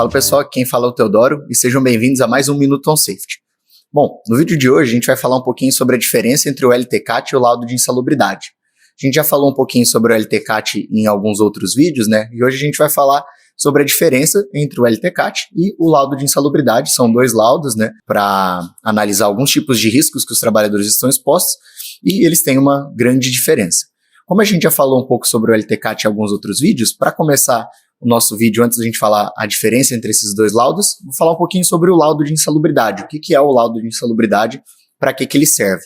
Fala pessoal, quem fala é o Teodoro e sejam bem-vindos a mais um Minuto on Safety. Bom, no vídeo de hoje a gente vai falar um pouquinho sobre a diferença entre o LTCAT e o laudo de insalubridade. A gente já falou um pouquinho sobre o LTCAT em alguns outros vídeos, né? E hoje a gente vai falar sobre a diferença entre o LTCAT e o laudo de insalubridade. São dois laudos, né, para analisar alguns tipos de riscos que os trabalhadores estão expostos e eles têm uma grande diferença. Como a gente já falou um pouco sobre o LTCAT em alguns outros vídeos, para começar o nosso vídeo, antes da gente falar a diferença entre esses dois laudos, vou falar um pouquinho sobre o laudo de insalubridade. O que é o laudo de insalubridade, para que ele serve?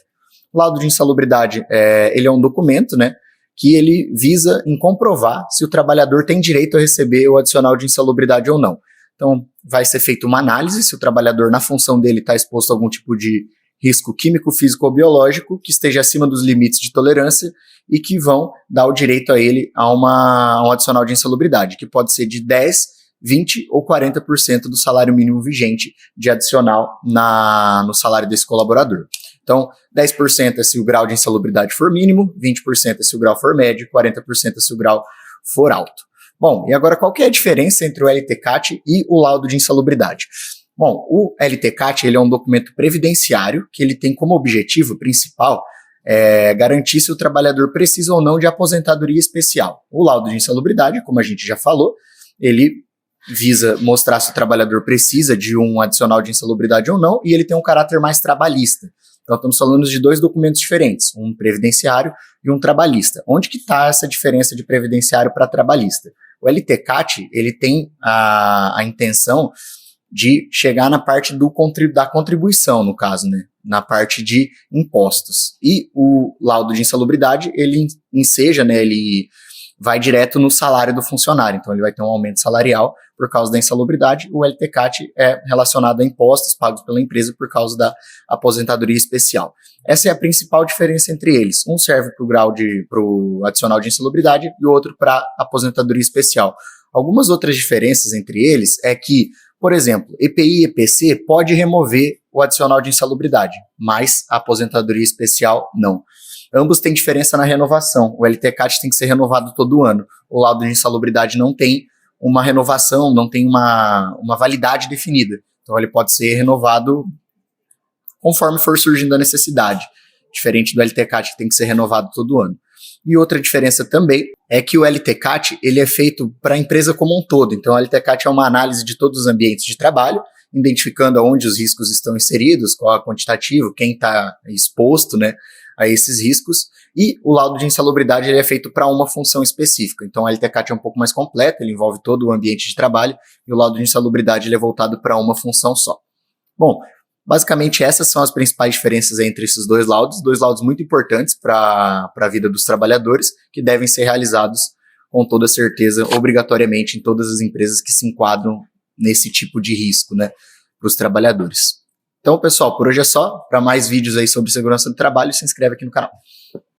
O laudo de insalubridade ele é um documento, né, que ele visa em comprovar se o trabalhador tem direito a receber o adicional de insalubridade ou não. Então, vai ser feita uma análise se o trabalhador, na função dele, está exposto a algum tipo de risco químico, físico ou biológico que esteja acima dos limites de tolerância e que vão dar o direito a ele a um adicional de insalubridade, que pode ser de 10%, 20% ou 40% do salário mínimo vigente de adicional no salário desse colaborador. Então, 10% é se o grau de insalubridade for mínimo, 20% é se o grau for médio, 40% é se o grau for alto. Bom, e agora qual que é a diferença entre o LTCAT e o laudo de insalubridade? Bom, o LTCAT ele é um documento previdenciário que ele tem como objetivo principal garantir se o trabalhador precisa ou não de aposentadoria especial. O laudo de insalubridade, como a gente já falou, ele visa mostrar se o trabalhador precisa de um adicional de insalubridade ou não, e ele tem um caráter mais trabalhista. Então, estamos falando de dois documentos diferentes, um previdenciário e um trabalhista. Onde que está essa diferença de previdenciário para trabalhista? O LTCAT, ele tem a intenção de chegar na parte da contribuição, no caso, né, na parte de impostos. E o laudo de insalubridade, ele enseja, né, ele vai direto no salário do funcionário, então ele vai ter um aumento salarial por causa da insalubridade. O LTCAT é relacionado a impostos pagos pela empresa por causa da aposentadoria especial. Essa é a principal diferença entre eles. Um serve para o adicional de insalubridade e o outro para aposentadoria especial. Algumas outras diferenças entre eles é que, por exemplo, EPI e EPC pode remover o adicional de insalubridade, mas a aposentadoria especial não. Ambos têm diferença na renovação. O LTCAT tem que ser renovado todo ano. O laudo de insalubridade não tem uma renovação, não tem uma validade definida. Então ele pode ser renovado conforme for surgindo a necessidade, diferente do LTCAT que tem que ser renovado todo ano. E outra diferença também é que o LTCAT ele é feito para a empresa como um todo. Então o LTCAT é uma análise de todos os ambientes de trabalho, identificando onde os riscos estão inseridos, qual é o quantitativo, quem está exposto, né, a esses riscos, e o laudo de insalubridade ele é feito para uma função específica. Então, o LTCAT é um pouco mais completo, ele envolve todo o ambiente de trabalho, e o laudo de insalubridade ele é voltado para uma função só. Bom, basicamente essas são as principais diferenças entre esses dois laudos muito importantes para a vida dos trabalhadores, que devem ser realizados com toda certeza, obrigatoriamente, em todas as empresas que se enquadram nesse tipo de risco, né, para os trabalhadores. Então, pessoal, por hoje é só. Para mais vídeos aí sobre segurança do trabalho, se inscreve aqui no canal.